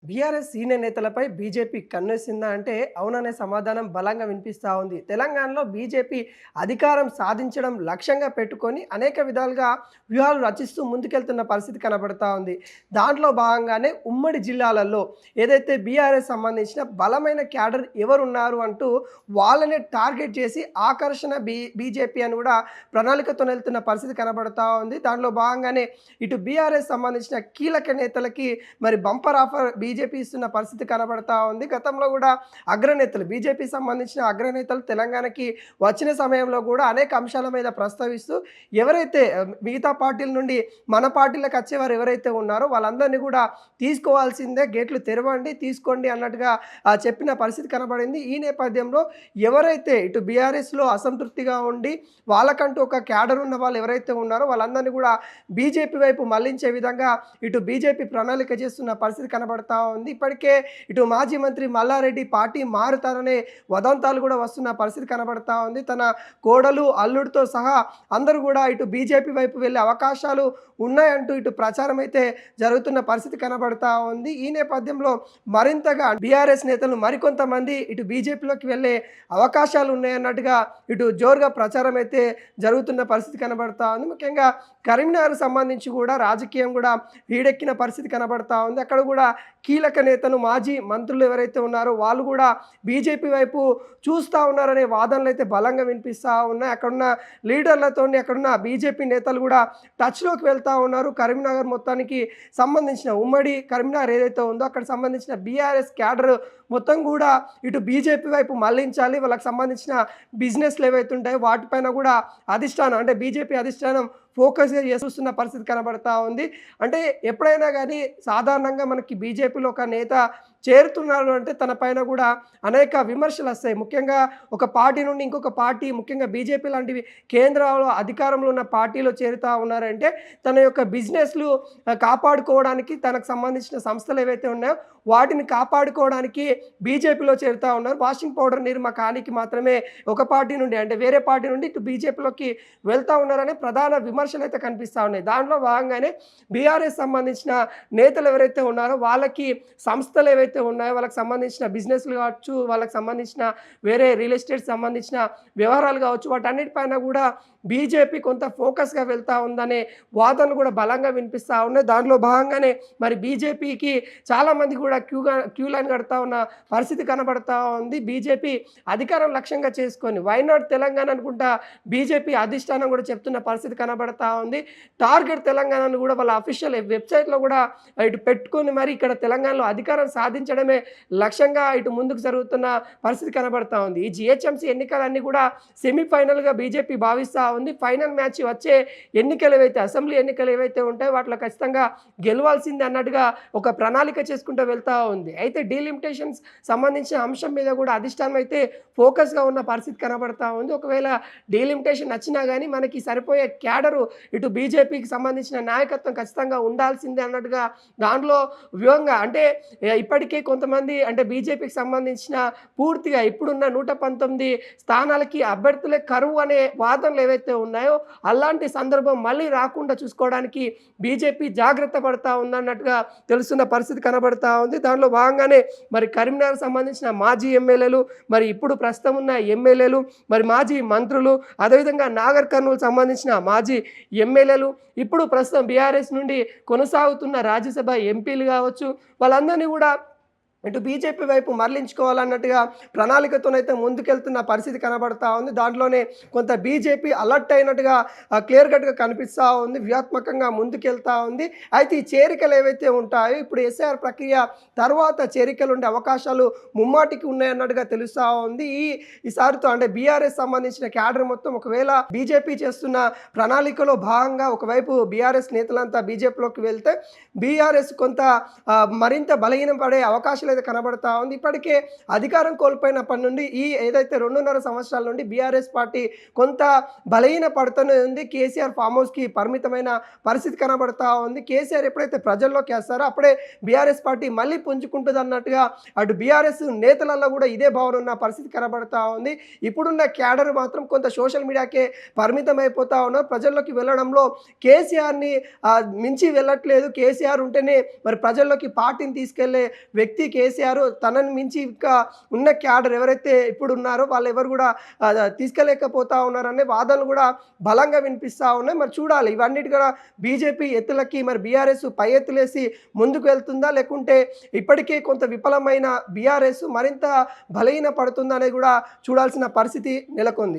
BRS senior నేతలపై BJP కన్నేసిందా అంటే అవుననే సమాధానం బలంగా వినిపిస్తూ ఉంది. తెలంగాణలో బీజేపీ అధికారం సాధించడం లక్ష్యంగా పెట్టుకొని అనేక విధాలుగా వ్యూహాలు రచిస్తూ ముందుకెళ్తున్న పరిస్థితి కనబడతా ఉంది. దాంట్లో భాగంగానే ఉమ్మడి జిల్లాలలో ఏదైతే బీఆర్ఎస్ సంబంధించిన బలమైన క్యాడర్ ఎవరున్నారు అంటూ వాళ్ళనే టార్గెట్ చేసి ఆకర్షణ బీజేపీ అని కూడా ప్రణాళికతో వెళ్తున్న పరిస్థితి కనబడతా ఉంది. దాంట్లో భాగంగానే ఇటు బీఆర్ఎస్ సంబంధించిన కీలక నేతలకి మరి బంపర్ ఆఫర్ బీజేపీ ఇస్తున్న పరిస్థితి కనబడతా ఉంది. గతంలో కూడా అగ్రనేతలు బీజేపీ సంబంధించిన అగ్రనేతలు తెలంగాణకి వచ్చిన సమయంలో కూడా అనేక అంశాల మీద ప్రస్తావిస్తూ ఎవరైతే మిగతా పార్టీల నుండి మన పార్టీలకు వచ్చేవారు ఎవరైతే ఉన్నారో వాళ్ళందరినీ కూడా తీసుకోవాల్సిందే, గేట్లు తెరవండి, తీసుకోండి అన్నట్టుగా చెప్పిన పరిస్థితి కనబడింది. ఈ నేపథ్యంలో ఎవరైతే ఇటు బీఆర్ఎస్లో అసంతృప్తిగా ఉండి వాళ్ళకంటూ ఒక క్యాడర్ ఉన్న వాళ్ళు ఎవరైతే ఉన్నారో వాళ్ళందరినీ కూడా బీజేపీ వైపు మళ్లించే విధంగా ఇటు బీజేపీ ప్రణాళిక చేస్తున్న పరిస్థితి కనబడతా ఉంది. ఇప్పటికే ఇటు మాజీ మంత్రి మల్లారెడ్డి పార్టీ మారుతారనే వదంతాలు కూడా వస్తున్న పరిస్థితి కనబడతా ఉంది. తన కోడలు అల్లుడితో సహా అందరూ కూడా ఇటు బీజేపీ వైపు వెళ్ళే అవకాశాలు ఉన్నాయంటూ ఇటు ప్రచారం అయితే జరుగుతున్న పరిస్థితి కనబడతా ఉంది. ఈ నేపథ్యంలో మరింతగా బీఆర్ఎస్ నేతలు మరికొంతమంది ఇటు బీజేపీలోకి వెళ్ళే అవకాశాలు ఉన్నాయన్నట్టుగా ఇటు జోరుగా ప్రచారం అయితే జరుగుతున్న పరిస్థితి కనబడతా ఉంది. ముఖ్యంగా కరీంనగర్ సంబంధించి కూడా రాజకీయం కూడా వీడెక్కిన పరిస్థితి కనబడతా ఉంది. అక్కడ కూడా కీలక నేతలు మాజీ మంత్రులు ఎవరైతే ఉన్నారో వాళ్ళు కూడా బీజేపీ వైపు చూస్తూ ఉన్నారనే వాదనలు అయితే బలంగా వినిపిస్తూ ఉన్నాయి. అక్కడున్న లీడర్లతో అక్కడున్న బీజేపీ నేతలు కూడా టచ్లోకి వెళ్తూ ఉన్నారు. కరీంనగర్ మొత్తానికి సంబంధించిన ఉమ్మడి కరీంనగర్ ఏదైతే ఉందో అక్కడ సంబంధించిన బీఆర్ఎస్ క్యాడర్ మొత్తం కూడా ఇటు బీజేపీ వైపు మళ్లించాలి, వాళ్ళకి సంబంధించిన బిజినెస్లు ఏవైతే ఉంటాయో వాటిపైన కూడా అధిష్టానం అంటే బీజేపీ అధిష్టానం ఫోకస్గా చేస్తున్న పరిస్థితి కనబడతా ఉంది. అంటే ఎప్పుడైనా కానీ సాధారణంగా మనకి బీజేపీలో ఒక నేత చేరుతున్నారు అంటే తన పైన కూడా అనేక విమర్శలు వస్తాయి. ముఖ్యంగా ఒక పార్టీ నుండి ఇంకొక పార్టీ, ముఖ్యంగా బీజేపీ లాంటివి కేంద్రంలో అధికారంలో ఉన్న పార్టీలో చేరుతూ ఉన్నారంటే తన యొక్క బిజినెస్లు కాపాడుకోవడానికి తనకు సంబంధించిన సంస్థలు ఏవైతే ఉన్నాయో వాటిని కాపాడుకోవడానికి బీజేపీలో చేరుతూ ఉన్నారు. వాషింగ్ పౌడర్ నిర్మకానికి మాత్రమే ఒక పార్టీ నుండి అంటే వేరే పార్టీ నుండి ఇటు బీజేపీలోకి వెళ్తూ ఉన్నారనే ప్రధాన విమర్శలు అయితే కనిపిస్తూ ఉన్నాయి. దాంట్లో భాగంగానే బీఆర్ఎస్ సంబంధించిన నేతలు ఎవరైతే ఉన్నారో వాళ్ళకి సంస్థలు ఏవైతే ఉన్నాయో వాళ్ళకి సంబంధించిన బిజినెస్లు కావచ్చు, వాళ్ళకి సంబంధించిన వేరే రియల్ ఎస్టేట్ సంబంధించిన వ్యవహారాలు కావచ్చు, వాటన్నిటిపైన కూడా బీజేపీ కొంత ఫోకస్గా వెళ్తూ ఉందనే వాదనలు కూడా బలంగా వినిపిస్తూ ఉన్నాయి. దాంట్లో భాగంగానే మరి బీజేపీకి చాలామంది కూడా క్యూ లైన్ కడతా ఉన్న పరిస్థితి కనబడతా ఉంది. బీజేపీ అధికారం లక్ష్యంగా చేసుకొని వైనాడ్ తెలంగాణ అనుకుంటా బీజేపీ అధిష్టానం కూడా చెప్తున్న పరిస్థితి కనబడతా ఉంది. టార్గెట్ తెలంగాణను కూడా వాళ్ళ అఫీషియల్ వెబ్సైట్లో కూడా ఇటు పెట్టుకొని మరి ఇక్కడ తెలంగాణలో అధికారం సాధించడమే లక్ష్యంగా ఇటు ముందుకు జరుగుతున్న పరిస్థితి కనబడతా ఉంది. ఈ జిహెచ్ఎంసీ ఎన్నికలన్నీ కూడా సెమీఫైనల్గా బీజేపీ భావిస్తూ ఉంది. ఫైనల్ మ్యాచ్ వచ్చే ఎన్నికలు ఏవైతే అసెంబ్లీ ఎన్నికలు ఏవైతే ఉంటాయో వాటిలో ఖచ్చితంగా గెలవాల్సింది అన్నట్టుగా ఒక ప్రణాళిక చేసుకుంటూ వెళ్తూ ఉంది. అయితే డీలిమిటేషన్స్ సంబంధించిన అంశం మీద కూడా అధిష్టానం అయితే ఫోకస్గా ఉన్న పరిస్థితి కనబడతా ఉంది. ఒకవేళ డీలిమిటేషన్ నచ్చినా కానీ మనకి సరిపోయే క్యాడరు ఇటు బీజేపీకి సంబంధించిన నాయకత్వం ఖచ్చితంగా ఉండాల్సిందే అన్నట్టుగా దాంట్లో వ్యూహంగా అంటే ఇప్పటికే కొంతమంది అంటే బీజేపీకి సంబంధించిన పూర్తిగా ఇప్పుడున్న 119 స్థానాలకి అభ్యర్థులే కరువు అనే వాదనలు ఏవైతే ఉన్నాయో అలాంటి సందర్భం మళ్ళీ రాకుండా చూసుకోవడానికి బీజేపీ జాగ్రత్త పడతా ఉందన్నట్టుగా తెలుస్తున్న పరిస్థితి కనబడతా ఉంది. దానిలో భాగంగానే మరి కరీంనగర్ సంబంధించిన మాజీ ఎమ్మెల్యేలు, మరి ఇప్పుడు ప్రస్తుతం ఉన్న ఎమ్మెల్యేలు, మరి మాజీ మంత్రులు, అదేవిధంగా నాగర్ కర్నూలు సంబంధించిన మాజీ ఎమ్మెల్యేలు, ఇప్పుడు ప్రస్తుతం బీఆర్ఎస్ నుండి కొనసాగుతున్న రాజ్యసభ ఎంపీలు కావచ్చు, వాళ్ళందరినీ కూడా ఇటు బీజేపీ వైపు మరలించుకోవాలన్నట్టుగా ప్రణాళికతోనైతే ముందుకెళ్తున్న పరిస్థితి కనబడతా ఉంది. దాంట్లోనే కొంత బీజేపీ అలర్ట్ అయినట్టుగా క్లియర్ కట్గా కనిపిస్తూ ఉంది, వ్యూహాత్మకంగా ముందుకెళ్తూ ఉంది. అయితే ఈ చేరికలు ఏవైతే ఉంటాయో ఇప్పుడు ఎస్ఐఆర్ ప్రక్రియ తర్వాత చేరికలు ఉండే అవకాశాలు ముమ్మాటికి ఉన్నాయన్నట్టుగా తెలుస్తూ ఉంది. ఈసారితో అంటే బీఆర్ఎస్ సంబంధించిన క్యాడర్ మొత్తం ఒకవేళ బీజేపీ చేస్తున్న ప్రణాళికలో భాగంగా ఒకవైపు బీఆర్ఎస్ నేతలంతా బీజేపీలోకి వెళ్తే బీఆర్ఎస్ కొంత మరింత బలహీనం పడే అవకాశాలు సమస్యలు అయితే కనబడతా ఉంది. ఇప్పటికే అధికారం కోల్పోయినప్పటి నుండి ఈ ఏదైతే 2.5 సంవత్సరాల నుండి బీఆర్ఎస్ పార్టీ కొంత బలహీన పడుతూనే ఉంది. కేసీఆర్ ఫామ్ హౌస్‌కి పరిమితమైన పరిస్థితి కనబడతా ఉంది. కేసీఆర్ ఎప్పుడైతే ప్రజల్లోకి వస్తారో అప్పుడే బీఆర్ఎస్ పార్టీ మళ్ళీ పుంజుకుంటుందన్నట్టుగా అటు బీఆర్ఎస్ నేతలలో కూడా ఇదే భావన ఉన్న పరిస్థితి కనబడతా ఉంది. ఇప్పుడున్న క్యాడర్ మాత్రం కొంత సోషల్ మీడియాకే పరిమితం అయిపోతా ఉన్నారు. ప్రజల్లోకి వెళ్ళడంలో కేసీఆర్‌ని మించి వెళ్ళట్లేదు. కేసీఆర్ ఉంటేనే మరి ప్రజల్లోకి పార్టీని తీసుకెళ్లే వ్యక్తి కేసీఆర్. తనని మించి ఇంకా ఉన్న క్యాడర్ ఎవరైతే ఇప్పుడు ఉన్నారో వాళ్ళు ఎవరు కూడా తీసుకెళ్ళలేకపోతా ఉన్నారనే వాదనలు కూడా బలంగా వినిపిస్తూ ఉన్నాయి. మరి చూడాలి ఇవన్నిటి కూడా బీజేపీ ఎత్తులకి మరి బీఆర్ఎస్ పై ఎత్తులేసి ముందుకు వెళ్తుందా, లేకుంటే ఇప్పటికే కొంత విఫలమైన బీఆర్ఎస్ మరింత బలహీన పడుతుందా అనేది కూడా చూడాల్సిన పరిస్థితి నెలకొంది.